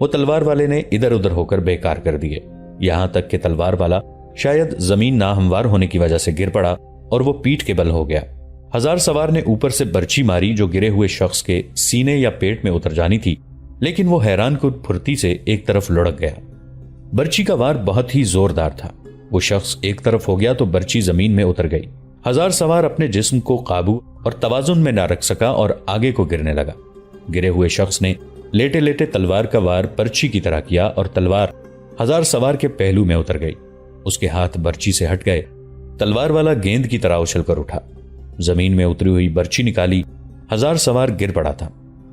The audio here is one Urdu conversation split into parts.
وہ تلوار والے نے ادھر ادھر ہو کر بیکار کر دیے، یہاں تک کہ تلوار والا شاید زمین ناہموار ہونے کی وجہ سے گر پڑا اور وہ پیٹھ کے بل ہو گیا۔ ہزار سوار نے اوپر سے برچی ماری جو گرے ہوئے شخص کے سینے یا پیٹ میں اتر جانی تھی، لیکن وہ حیران کن پھرتی سے ایک طرف لڑک گیا۔ برچی کا وار بہت ہی زوردار تھا، وہ شخص ایک طرف ہو گیا تو برچی زمین میں اتر گئی۔ ہزار سوار اپنے جسم کو قابو اور توازن میں نہ رکھ سکا اور آگے کو گرنے لگا۔ گرے ہوئے شخص نے لیٹے لیٹے تلوار کا وار برچی کی طرح کیا اور تلوار ہزار سوار کے پہلو میں اتر گئی۔ اس کے ہاتھ برچی سے ہٹ گئے۔ تلوار والا گیند کی طرح اچھل کر اٹھا، زمین میں اتری ہوئی برچی نکالی، ہزار سوار گر پڑا تھا۔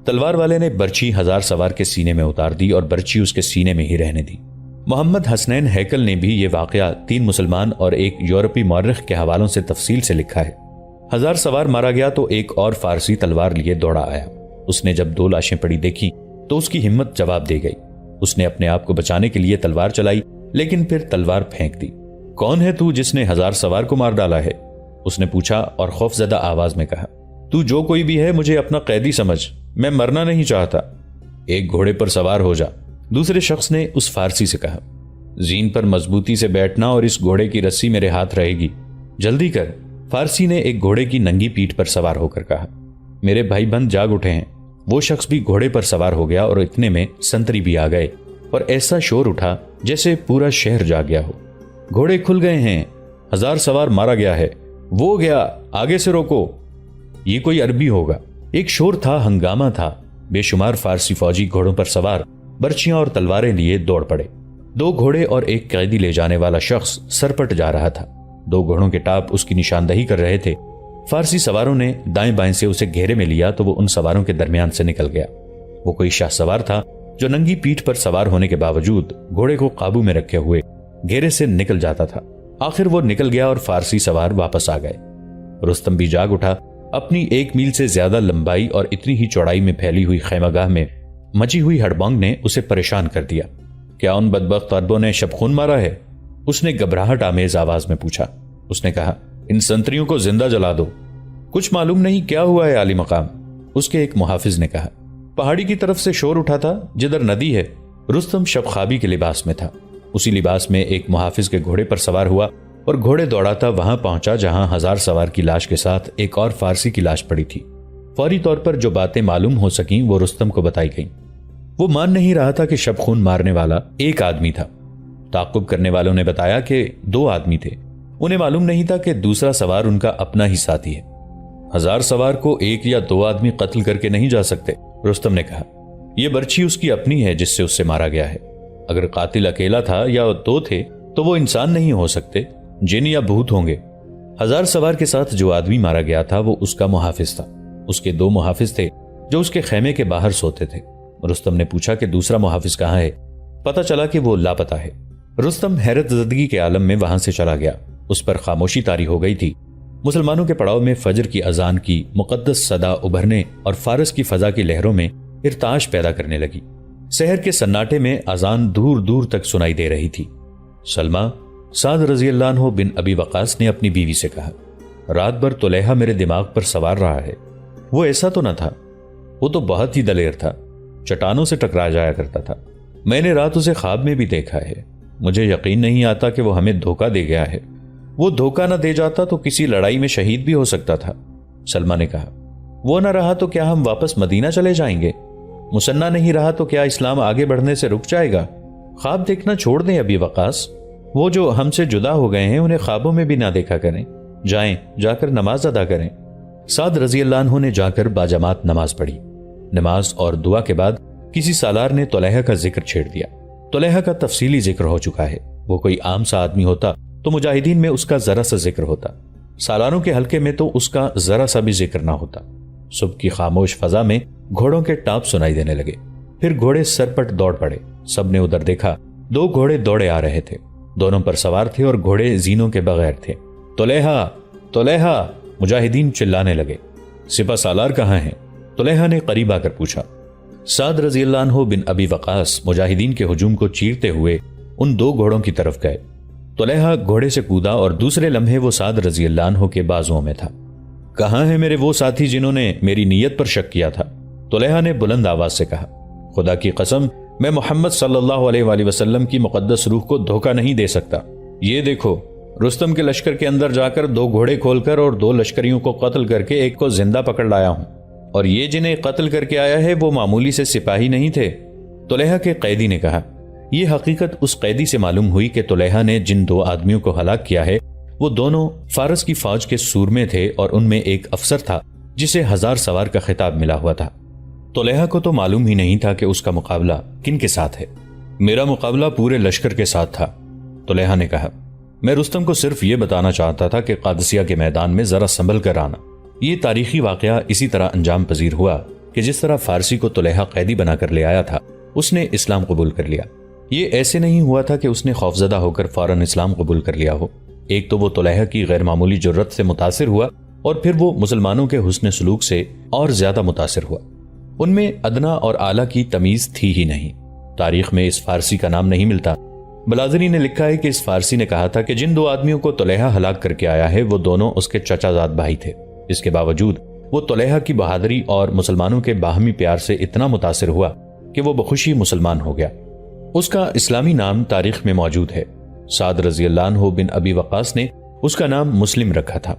تلوار والے نے برچی ہزار سوار کے سینے میں اتار دی اور برچی اس کے سینے میں ہی رہنے دی۔ محمد حسنین ہیکل نے بھی یہ واقعہ 3 مسلمان اور ایک یورپی مورخ کے حوالوں سے تفصیل سے لکھا ہے۔ ہزار سوار مارا گیا تو ایک اور فارسی تلوار لیے دوڑا آیا۔ اس نے جب 2 لاشیں پڑی دیکھی تو اس کی ہمت جواب دے گئی۔ اس نے اپنے آپ کو بچانے کے لیے تلوار چلائی، لیکن پھر تلوار پھینک دی۔ کون ہے تو جس نے ہزار سوار کو مار ڈالا ہے؟ اس نے پوچھا اور خوفزدہ آواز میں کہا، تو جو کوئی بھی ہے مجھے اپنا قیدی سمجھ، میں مرنا نہیں چاہتا۔ ایک گھوڑے پر سوار ہو جا، دوسرے شخص نے اس فارسی سے کہا۔ زین پر مضبوطی سے بیٹھنا اور اس گھوڑے کی رسی میرے ہاتھ رہے گی، جلدی کر۔ فارسی نے ایک گھوڑے کی ننگی پیٹھ پر سوار ہو کر کہا۔ میرے بھائی بند جاگ اٹھے ہیں۔ وہ شخص بھی گھوڑے پر سوار ہو گیا اور اتنے میں سنتری بھی آ گئے اور ایسا شور اٹھا جیسے پورا شہر جا گیا ہو۔ گھوڑے کھل گئے ہیں، ہزار سوار مارا گیا ہے، وہ گیا، آگے سے روکو۔ یہ کوئی عربی ہوگا۔ ایک شور تھا، ہنگامہ تھا۔ بے شمار فارسی فوجی گھوڑوں پر سوار برچیاں اور تلواریں لیے دوڑ پڑے۔ 2 گھوڑے اور ایک قیدی لے جانے والا شخص سرپٹ جا رہا تھا۔ 2 گھوڑوں کے ٹاپ اس کی نشاندہی کر رہے تھے۔ فارسی سواروں نے دائیں بائیں سے اسے گھیرے میں لیا تو وہ ان سواروں کے درمیان سے نکل گیا۔ وہ کوئی شاہ سوار تھا جو ننگی پیٹھ پر سوار ہونے کے باوجود گھوڑے کو قابو میں رکھے ہوئے گھیرے سے نکل جاتا تھا۔ آخر وہ نکل گیا اور فارسی سوار واپس آ گئے۔ رستم بھی جاگ اٹھا۔ اپنی 1 میل سے زیادہ لمبائی اور اتنی ہی چوڑائی میں پھیلی ہوئی خیمہ گاہ میں مچی ہوئی ہڑبانگ نے اسے پریشان کر دیا۔ کیا ان بدبخت عربوں نے شبخون مارا ہے؟ اس نے گھبراہٹ آمیز آواز میں پوچھا۔ اس نے کہا، ان سنتریوں کو زندہ جلا دو۔ کچھ معلوم نہیں کیا ہوا ہے عالی مقام، اس کے ایک محافظ نے کہا۔ پہاڑی کی طرف سے شور اٹھا تھا جدھر ندی ہے۔ رستم شب خوابی کے لباس میں تھا۔ اسی لباس میں ایک محافظ کے گھوڑے پر سوار ہوا اور گھوڑے دوڑاتا وہاں پہنچا جہاں ہزار سوار کی لاش کے ساتھ ایک اور فارسی کی لاش پڑی تھی۔ فوری طور پر جو باتیں معلوم ہو سکیں وہ رستم کو بتائی گئیں۔ وہ مان نہیں رہا تھا کہ شب خون مارنے والا ایک آدمی تھا۔ تعقب کرنے والوں نے بتایا کہ 2 آدمی تھے۔ انہیں معلوم نہیں تھا کہ دوسرا سوار ان کا اپنا ہی ساتھی ہے۔ ہزار سوار کو 1 یا 2 آدمی قتل کر کے نہیں جا سکتے، رستم نے کہا۔ یہ برچھی اس کی اپنی ہے جس سے اس سے مارا گیا ہے۔ اگر قاتل اکیلا تھا یا 2 تھے تو وہ انسان نہیں ہو سکتے، جن یا بھوت ہوں گے۔ ہزار سوار کے ساتھ جو آدمی مارا گیا تھا وہ اس کا محافظ تھا۔ اس کے 2 محافظ تھے جو اس کے خیمے کے باہر سوتے تھے۔ رستم نے پوچھا کہ دوسرا محافظ کہاں ہے؟ پتہ چلا کہ وہ لاپتہ ہے۔ رستم حیرت زدگی کے عالم میں وہاں سے چلا گیا۔ اس پر خاموشی طاری ہو گئی تھی۔ مسلمانوں کے پڑاؤ میں فجر کی اذان کی مقدس صدا ابھرنے اور فارس کی فضا کی لہروں میں ارتعاش پیدا کرنے لگی۔ سحر کے سناٹے میں اذان دور دور تک سنائی دے رہی تھی۔ سلمہ، سعد رضی اللہ عنہ بن ابی وقاص نے اپنی بیوی سے کہا، رات بھر طلیحہ میرے دماغ پر سوار رہا ہے۔ وہ ایسا تو نہ تھا، وہ تو بہت ہی دلیر تھا، چٹانوں سے ٹکرا جایا کرتا تھا۔ میں نے رات اسے خواب میں بھی دیکھا ہے۔ مجھے یقین نہیں آتا کہ وہ ہمیں دھوکہ دے گیا ہے۔ وہ دھوکہ نہ دے جاتا تو کسی لڑائی میں شہید بھی ہو سکتا تھا۔ سلمہ نے کہا، وہ نہ رہا تو کیا ہم واپس مدینہ چلے جائیں گے؟ مسنہ نہیں رہا تو کیا اسلام آگے بڑھنے سے رک جائے گا؟ خواب دیکھنا چھوڑ دیں ابی وقاص، وہ جو ہم سے جدا ہو گئے ہیں انہیں خوابوں میں بھی نہ دیکھا کریں۔ جائیں، جا کر نماز ادا کریں۔ سعد رضی اللہ عنہ نے جا کر باجماعت نماز پڑھی۔ نماز اور دعا کے بعد کسی سالار نے طلیحہ کا ذکر چھیڑ دیا۔ طلیحہ کا تفصیلی ذکر ہو چکا ہے۔ وہ کوئی عام سا آدمی ہوتا تو مجاہدین میں اس کا ذرا سا ذکر ہوتا، سالاروں کے حلقے میں تو اس کا ذرا سا بھی ذکر نہ ہوتا۔ صبح کی خاموش فضا میں گھوڑوں کے ٹاپ سنائی دینے لگے۔ پھر گھوڑے سرپٹ دوڑ پڑے۔ سب نے ادھر دیکھا، 2 گھوڑے دوڑے آ رہے تھے۔ دونوں پر سوار تھے اور گھوڑے زینوں کے بغیر تھے۔ طلیحہ، طلیحہ، مجاہدین چلانے لگے۔ سپہ سالار کہاں ہیں؟ طلیحہ نے قریب آ کر پوچھا۔ سعد رضی اللہ عنہ بن ابی وقاص مجاہدین کے ہجوم کو چیرتے ہوئے ان 2 گھوڑوں کی طرف گئے۔ طلیحہ گھوڑے سے کودا اور دوسرے لمحے وہ سعد رضی اللہ عنہ کے بازوؤں میں تھا۔ کہاں ہیں میرے وہ ساتھی جنہوں نے میری نیت پر شک کیا تھا؟ طلیحہ نے بلند آواز سے کہا، خدا کی قسم میں محمد صلی اللہ علیہ وآلہ وسلم کی مقدس روح کو دھوکہ نہیں دے سکتا۔ یہ دیکھو، رستم کے لشکر کے اندر جا کر 2 گھوڑے کھول کر اور 2 لشکریوں کو قتل کر کے ایک کو زندہ پکڑ لایا ہوں، اور یہ جنہیں قتل کر کے آیا ہے وہ معمولی سے سپاہی نہیں تھے۔ طلحہ کے قیدی نے کہا۔ یہ حقیقت اس قیدی سے معلوم ہوئی کہ طلحہ نے جن 2 آدمیوں کو ہلاک کیا ہے وہ دونوں فارس کی فوج کے سورمے تھے، اور ان میں ایک افسر تھا جسے 1000 سوار کا خطاب ملا ہوا تھا۔ طلحہ کو تو معلوم ہی نہیں تھا کہ اس کا مقابلہ کن کے ساتھ ہے۔ میرا مقابلہ پورے لشکر کے ساتھ تھا، طلحہ نے کہا۔ میں رستم کو صرف یہ بتانا چاہتا تھا کہ قادسیہ کے میدان میں ذرا سنبھل کر آنا۔ یہ تاریخی واقعہ اسی طرح انجام پذیر ہوا کہ جس طرح فارسی کو طلحہ قیدی بنا کر لے آیا تھا، اس نے اسلام قبول کر لیا۔ یہ ایسے نہیں ہوا تھا کہ اس نے خوفزدہ ہو کر فوراً اسلام قبول کر لیا ہو۔ ایک تو وہ طلحہ کی غیر معمولی جرت سے متاثر ہوا، اور پھر وہ مسلمانوں کے حسن سلوک سے اور زیادہ متاثر ہوا۔ ان میں ادنا اور اعلیٰ کی تمیز تھی ہی نہیں۔ تاریخ میں اس فارسی کا نام نہیں ملتا۔ بلازری نے لکھا ہے کہ اس فارسی نے کہا تھا کہ جن 2 آدمیوں کو طلحہ ہلاک کر کے آیا ہے وہ دونوں اس کے چچا زاد بھائی تھے۔ اس کے باوجود وہ طلحہ کی بہادری اور مسلمانوں کے باہمی پیار سے اتنا متاثر ہوا کہ وہ بخوشی مسلمان ہو گیا۔ اس کا اسلامی نام تاریخ میں موجود ہے۔ سعد رضی اللہ عنہ بن ابی وقاص نے اس کا نام مسلم رکھا تھا۔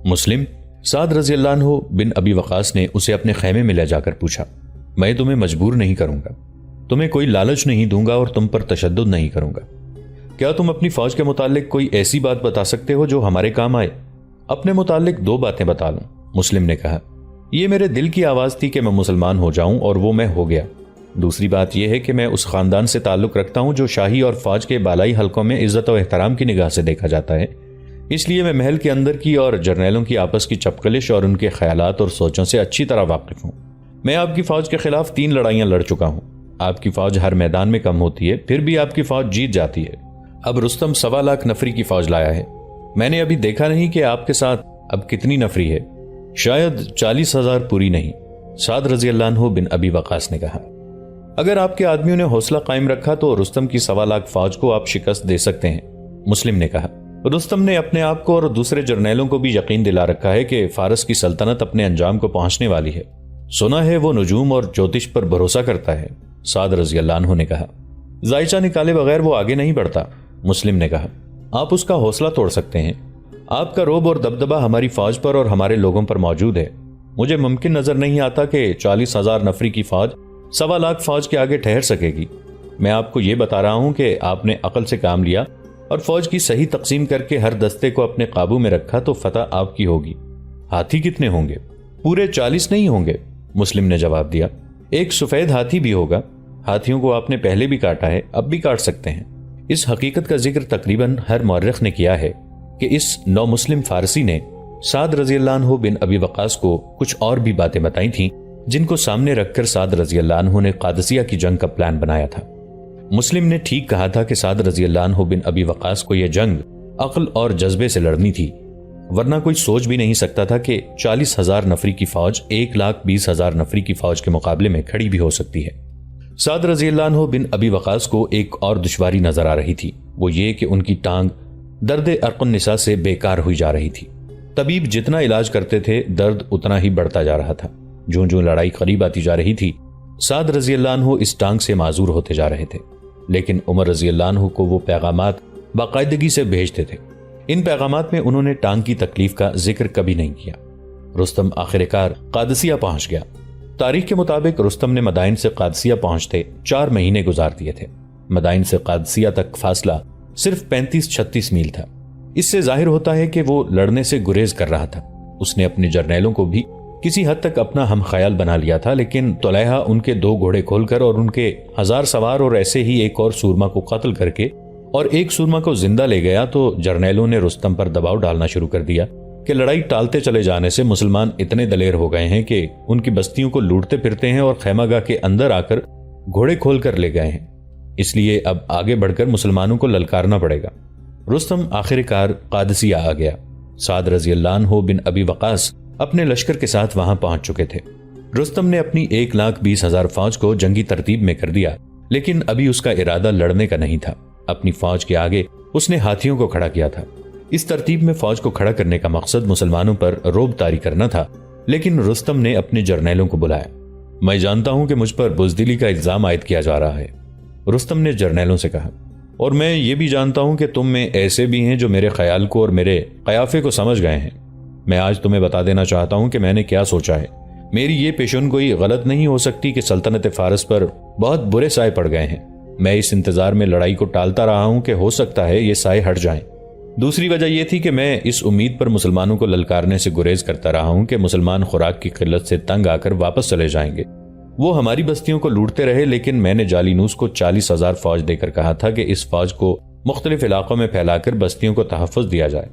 مسلم، سعد رضی اللہ عنہ بن ابی وقاص نے اسے اپنے خیمے میں لے جا کر پوچھا، میں تمہیں مجبور نہیں کروں گا، تمہیں کوئی لالچ نہیں دوں گا اور تم پر تشدد نہیں کروں گا۔ کیا تم اپنی فوج کے متعلق کوئی ایسی بات بتا سکتے ہو جو ہمارے کام آئے؟ اپنے متعلق 2 باتیں بتا لوں، مسلم نے کہا۔ یہ میرے دل کی آواز تھی کہ میں مسلمان ہو جاؤں، اور وہ میں ہو گیا۔ دوسری بات یہ ہے کہ میں اس خاندان سے تعلق رکھتا ہوں جو شاہی اور فوج کے بالائی حلقوں میں عزت و احترام کی نگاہ سے دیکھا جاتا ہے۔ اس لیے میں محل کے اندر کی اور جرنیلوں کی آپس کی چپکلش اور ان کے خیالات اور سوچوں سے اچھی طرح واقف ہوں۔ میں آپ کی فوج کے خلاف 3 لڑائیاں لڑ چکا ہوں۔ آپ کی فوج ہر میدان میں کم ہوتی ہے، پھر بھی آپ کی فوج جیت جاتی ہے۔ اب رستم 1.25 لاکھ نفری کی فوج لایا ہے۔ میں نے ابھی دیکھا نہیں کہ آپ کے ساتھ اب کتنی نفری ہے، شاید 40,000 پوری نہیں، سعد رضی اللہ عنہ بن ابی وقاص نے کہا۔ اگر آپ کے آدمیوں نے حوصلہ قائم رکھا تو رستم کی 1.25 لاکھ فوج کو آپ شکست دے سکتے ہیں، مسلم نے کہا۔ رستم نے اپنے آپ کو اور دوسرے جرنیلوں کو بھی یقین دلا رکھا ہے کہ فارس کی سلطنت اپنے انجام کو پہنچنے والی ہے۔ سنا ہے وہ نجوم اور جوتش پر بھروسہ کرتا ہے، سعد رضی اللہ عنہ نے کہا۔ ذائچہ نکالے بغیر وہ آگے نہیں بڑھتا، مسلم نے کہا۔ آپ اس کا حوصلہ توڑ سکتے ہیں۔ آپ کا رعب اور دبدبہ ہماری فوج پر اور ہمارے لوگوں پر موجود ہے۔ مجھے ممکن نظر نہیں آتا کہ 40,000 نفری کی فوج 1.25 لاکھ فوج کے آگے ٹھہر سکے گی۔ میں آپ کو یہ بتا رہا ہوں کہ آپ نے عقل سے کام لیا اور فوج کی صحیح تقسیم کر کے ہر دستے کو اپنے قابو میں رکھا تو فتح آپ کی ہوگی۔ ہاتھی کتنے ہوں گے؟ پورے 40 نہیں ہوں گے، مسلم نے جواب دیا۔ ایک سفید ہاتھی بھی ہوگا۔ ہاتھیوں کو آپ نے پہلے بھی کاٹا ہے، اب بھی کاٹ سکتے ہیں۔ اس حقیقت کا ذکر تقریباً ہر مورخ نے کیا ہے کہ اس نو مسلم فارسی نے سعد رضی اللہ عنہ بن ابی وقاص کو کچھ اور بھی باتیں بتائی تھیں جن کو سامنے رکھ کر سعد رضی اللہ عنہ نے قادسیہ کی جنگ کا پلان بنایا تھا۔ مسلم نے ٹھیک کہا تھا کہ سعد رضی اللہ عنہ بن ابی وقاص کو یہ جنگ عقل اور جذبے سے لڑنی تھی، ورنہ کوئی سوچ بھی نہیں سکتا تھا کہ 40,000 نفری کی فوج 1,20,000 نفری کی فوج کے مقابلے میں کھڑی بھی ہو سکتی ہے۔ سعد رضی اللہ عنہ بن ابی وقاص کو ایک اور دشواری نظر آ رہی تھی، وہ یہ کہ ان کی ٹانگ درد ارق النساء سے بیکار ہوئی جا رہی تھی۔ طبیب جتنا علاج کرتے تھے درد اتنا ہی بڑھتا جا رہا تھا۔ جوں جوں لڑائی قریب آتی جا رہی تھی سعد رضی اللہ عنہ اس ٹانگ سے معذور ہوتے جا رہے تھے، لیکن عمر رضی اللہ عنہ کو وہ پیغامات باقاعدگی سے بھیجتے تھے۔ ان پیغامات میں انہوں نے ٹانگ کی تکلیف کا ذکر کبھی نہیں کیا۔ رستم آخر کار قادسیہ پہنچ گیا۔ تاریخ کے مطابق رستم نے مدائن سے قادسیہ پہنچتے 4 مہینے گزار دیے تھے۔ مدائن سے قادسیہ تک فاصلہ صرف 35-36 میل تھا۔ اس سے ظاہر ہوتا ہے کہ وہ لڑنے سے گریز کر رہا تھا۔ اس نے اپنے جرنیلوں کو بھی کسی حد تک اپنا ہم خیال بنا لیا تھا، لیکن طلحہ ان کے 2 گھوڑے کھول کر اور ان کے 1000 سوار اور ایسے ہی ایک اور سورما کو قتل کر کے اور ایک سورما کو زندہ لے گیا تو جرنیلوں نے رستم پر دباؤ ڈالنا شروع کر دیا کہ لڑائی ٹالتے چلے جانے سے مسلمان اتنے دلیر ہو گئے ہیں کہ ان کی بستیوں کو لوٹتے پھرتے ہیں اور خیمہ گاہ کے اندر آ کر گھوڑے کھول کر لے گئے ہیں، اس لیے اب آگے بڑھ کر مسلمانوں کو للکارنا پڑے گا۔ رستم آخر کار قادسیہ آ گیا۔ سعد رضی اللہ عنہ بن ابی وقاص اپنے لشکر کے ساتھ وہاں پہنچ چکے تھے۔ رستم نے اپنی 1,20,000 فوج کو جنگی ترتیب میں کر دیا، لیکن ابھی اس کا ارادہ لڑنے کا نہیں تھا۔ اپنی فوج کے آگے اس نے ہاتھیوں کو کھڑا کیا تھا۔ اس ترتیب میں فوج کو کھڑا کرنے کا مقصد مسلمانوں پر رعب طاری کرنا تھا، لیکن رستم نے اپنے جرنیلوں کو بلایا۔ میں جانتا ہوں کہ مجھ پر بزدلی کا الزام عائد کیا جا رہا ہے، رستم نے جرنیلوں سے کہا، اور میں یہ بھی جانتا ہوں کہ تم میں ایسے بھی ہیں جو میرے خیال کو اور میرے قیافے کو سمجھ گئے ہیں۔ میں آج تمہیں بتا دینا چاہتا ہوں کہ میں نے کیا سوچا ہے۔ میری یہ پیشن گوئی غلط نہیں ہو سکتی کہ سلطنت فارس پر بہت برے سائے پڑ گئے ہیں۔ میں اس انتظار میں لڑائی کو ٹالتا رہا ہوں کہ ہو سکتا ہے یہ سائے ہٹ جائیں۔ دوسری وجہ یہ تھی کہ میں اس امید پر مسلمانوں کو للکارنے سے گریز کرتا رہا ہوں کہ مسلمان خوراک کی قلت سے تنگ آ کر واپس چلے جائیں گے۔ وہ ہماری بستیوں کو لوٹتے رہے، لیکن میں نے جالینوس کو 40,000 فوج دے کر کہا تھا کہ اس فوج کو مختلف علاقوں میں پھیلا کر بستیوں کو تحفظ دیا جائے۔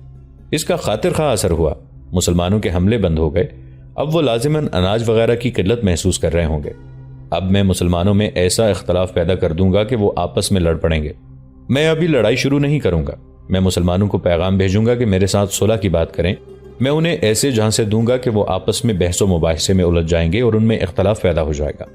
اس کا خاطر خواہ اثر ہوا، مسلمانوں کے حملے بند ہو گئے۔ اب وہ لازماً اناج وغیرہ کی قلت محسوس کر رہے ہوں گے۔ اب میں مسلمانوں میں ایسا اختلاف پیدا کر دوں گا کہ وہ آپس میں لڑ پڑیں گے۔ میں ابھی لڑائی شروع نہیں کروں گا۔ میں مسلمانوں کو پیغام بھیجوں گا کہ میرے ساتھ صلح کی بات کریں۔ میں انہیں ایسے جھانسے دوں گا کہ وہ آپس میں بحث و مباحثے میں الجھ جائیں گے اور ان میں اختلاف پیدا ہو جائے گا۔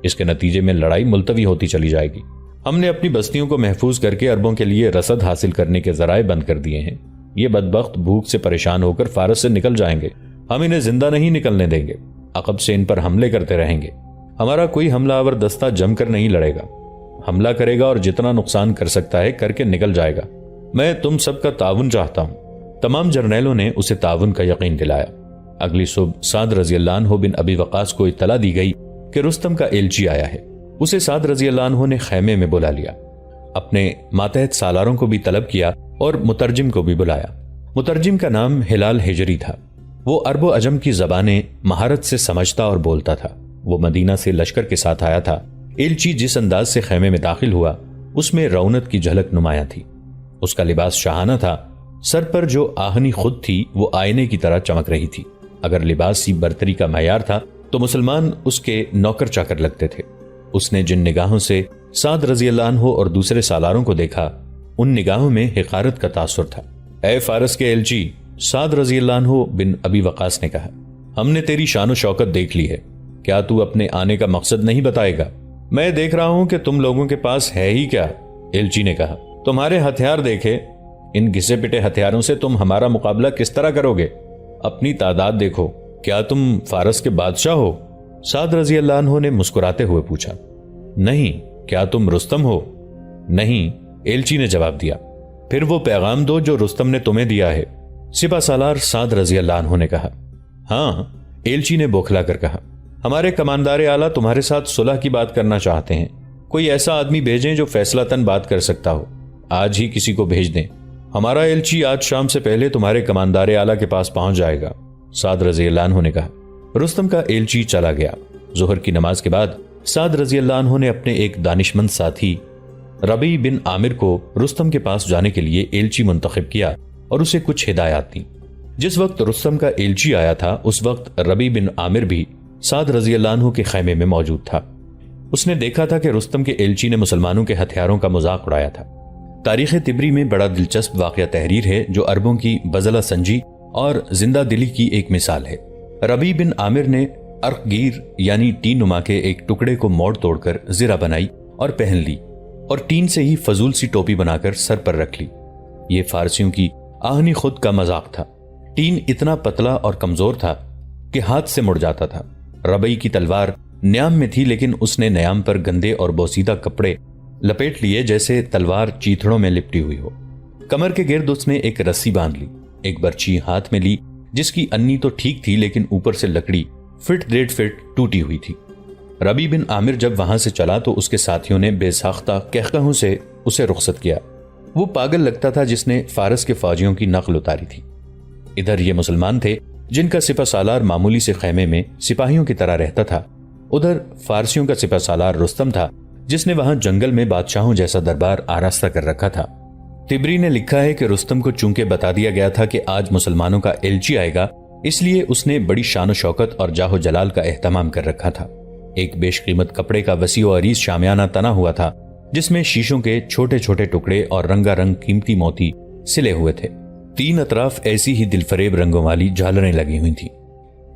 اس کے نتیجے میں لڑائی ملتوی ہوتی چلی جائے گی۔ ہم نے اپنی بستیوں کو محفوظ کر کے عربوں کے لیے رسد حاصل کرنے کے ذرائع بند کر دیے ہیں۔ یہ بدبخت بھوک سے پریشان ہو کر فارس سے نکل جائیں گے۔ ہم انہیں زندہ نہیں نکلنے دیں گے۔ عقب سے ان پر حملے کرتے رہیں گے۔ ہمارا کوئی حملہ آور دستہ جم کر نہیں لڑے گا، حملہ کرے گا اور جتنا نقصان کر سکتا ہے کر کے نکل جائے گا۔ میں تم سب کا تعاون چاہتا ہوں۔ تمام جرنیلوں نے اسے تعاون کا یقین دلایا۔ اگلی صبح سعد رضی اللہ عنہ بن ابی وقاص کو اطلاع دی گئی کہ رستم کا ایلچی آیا ہے۔ اسے سعد رضی اللہ عنہ نے خیمے میں بلا لیا، اپنے ماتحت سالاروں کو بھی طلب کیا اور مترجم کو بھی بلایا۔ مترجم کا نام ہلال ہجری تھا۔ وہ عرب و عجم کی زبانیں مہارت سے سمجھتا اور بولتا تھا۔ وہ مدینہ سے لشکر کے ساتھ آیا تھا۔ ایلچی جس انداز سے خیمے میں داخل ہوا اس میں رونت کی جھلک نمایاں تھی۔ اس کا لباس شاہانہ تھا۔ سر پر جو آہنی خود تھی وہ آئینے کی طرح چمک رہی تھی۔ اگر لباس ہی برتری کا معیار تھا تو مسلمان اس کے نوکر چاکر لگتے تھے۔ اس نے جن نگاہوں سے سعد رضی اللہ عنہ اور دوسرے سالاروں کو دیکھا ان نگاہوں میں حقارت کا تاثر تھا۔ اے فارس کے ایلچی، سعد رضی اللہ عنہ بن ابی وقاص نے کہا، ہم نے تیری شان و شوکت دیکھ لی ہے، کیا تو اپنے آنے کا مقصد نہیں بتائے گا؟ میں دیکھ رہا ہوں کہ تم لوگوں کے پاس ہے ہی کیا؟ ایلچی نے کہا، تمہارے ہتھیار دیکھے، ان گھسے پٹے ہتھیاروں سے تم ہمارا مقابلہ کس طرح کرو گے؟ اپنی تعداد دیکھو، کیا تم فارس کے بادشاہ ہو؟ سعد رضی اللہ عنہ نے مسکراتے ہوئے پوچھا۔ نہیں۔ کیا تم رستم ہو؟ نہیں، ایلچی نے جواب دیا۔ پھر وہ پیغام دو جو رستم نے تمہیں دیا ہے، سپہ سالار سعد رضی اللہ عنہ نے کہا۔ ہاں، ایلچی نے بوکھلا کر کہا، ہمارے کماندار اعلیٰ تمہارے ساتھ صلح کی بات کرنا چاہتے ہیں۔ کوئی ایسا آدمی بھیجیں جو فیصلہ تن بات کر سکتا ہو۔ آج ہی کسی کو بھیج دیں۔ ہمارا ایلچی آج شام سے پہلے تمہارے کماندار اعلیٰ کے پاس پہنچ جائے گا، سعد رضی اللہ عنہ نے کہا۔ رستم کا ایلچی چلا گیا۔ ظہر کی نماز کے بعد سعد رضی اللہ عنہ نے اپنے ایک دانشمند ساتھی ربیع بن عامر کو رستم کے پاس جانے کے لیے ایلچی منتخب کیا اور اسے کچھ ہدایات دیں۔ جس وقت رستم کا ایلچی آیا تھا اس وقت ربیع بن عامر بھی سعد رضی اللہ عنہ کے خیمے میں موجود تھا۔ اس نے دیکھا تھا کہ رستم کے ایلچی نے مسلمانوں کے ہتھیاروں کا مذاق اڑایا تھا۔ تاریخ طبری میں بڑا دلچسپ واقعہ تحریر ہے جو عربوں کی بزلہ سنجی اور زندہ دلی کی ایک مثال ہے۔ ربیع بن عامر نے عرق گیر یعنی ٹین نما کے ایک ٹکڑے کو موڑ توڑ کر زرہ بنائی اور پہن لی، اور ٹین سے ہی فضول سی ٹوپی بنا کر سر پر رکھ لی۔ یہ فارسیوں کی آہنی خود کا مذاق تھا۔ ٹین اتنا پتلا اور کمزور تھا کہ ہاتھ سے مڑ جاتا تھا۔ ربیع کی تلوار نیام میں تھی لیکن اس نے نیام پر گندے اور بوسیدہ کپڑے لپیٹ لیے جیسے تلوار چیتڑوں میں لپٹی ہوئی ہو۔ کمر کے گرد اس نے ایک رسی باندھ لی، ایک برچی ہاتھ میں لی جس کی انی تو ٹھیک تھی لیکن اوپر سے لکڑی فٹ ڈیڑھ فٹ ٹوٹی ہوئی تھی۔ ربیع بن عامر جب وہاں سے چلا تو اس کے ساتھیوں نے بے ساختہ قہقہوں سے اسے رخصت کیا۔ وہ پاگل لگتا تھا جس نے فارس کے فوجیوں کی نقل اتاری تھی۔ ادھر یہ مسلمان تھے جن کا سپہ سالار معمولی سے خیمے میں سپاہیوں کی طرح رہتا تھا، ادھر فارسیوں کا سپہ سالار رستم تھا جس نے وہاں جنگل میں بادشاہوں جیسا دربار آراستہ کر رکھا تھا۔ طبری نے لکھا ہے کہ رستم کو چونکہ بتا دیا گیا تھا کہ آج مسلمانوں کا ایلچی آئے گا، اس لیے اس نے بڑی شان و شوکت اور جاہ و جلال کا اہتمام کر رکھا تھا۔ ایک بیش قیمت کپڑے کا وسیع و عریض شامیانہ تنا ہوا تھا جس میں شیشوں کے چھوٹے چھوٹے ٹکڑے اور رنگا رنگ قیمتی موتی سلے ہوئے تھے۔ تین اطراف ایسی ہی دلفریب رنگوں والی جھالریں لگی ہوئی تھیں۔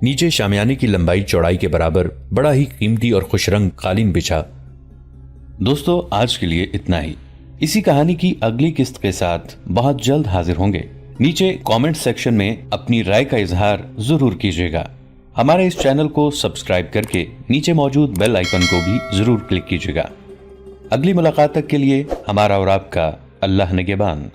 نیچے شامیانے کی لمبائی چوڑائی کے برابر بڑا ہی قیمتی اور خوش رنگ قالین بچھا۔ دوستو، آج کے لیے اتنا ہی۔ اسی کہانی کی اگلی قسط کے ساتھ بہت جلد حاضر ہوں گے۔ نیچے کامنٹ سیکشن میں اپنی رائے کا اظہار ضرور کیجیے گا۔ ہمارے اس چینل کو سبسکرائب کر کے نیچے موجود بیل آئیکن کو بھی ضرور کلک کیجیے گا۔ اگلی ملاقات تک کے لیے ہمارا اور آپ کا اللہ نگہبان۔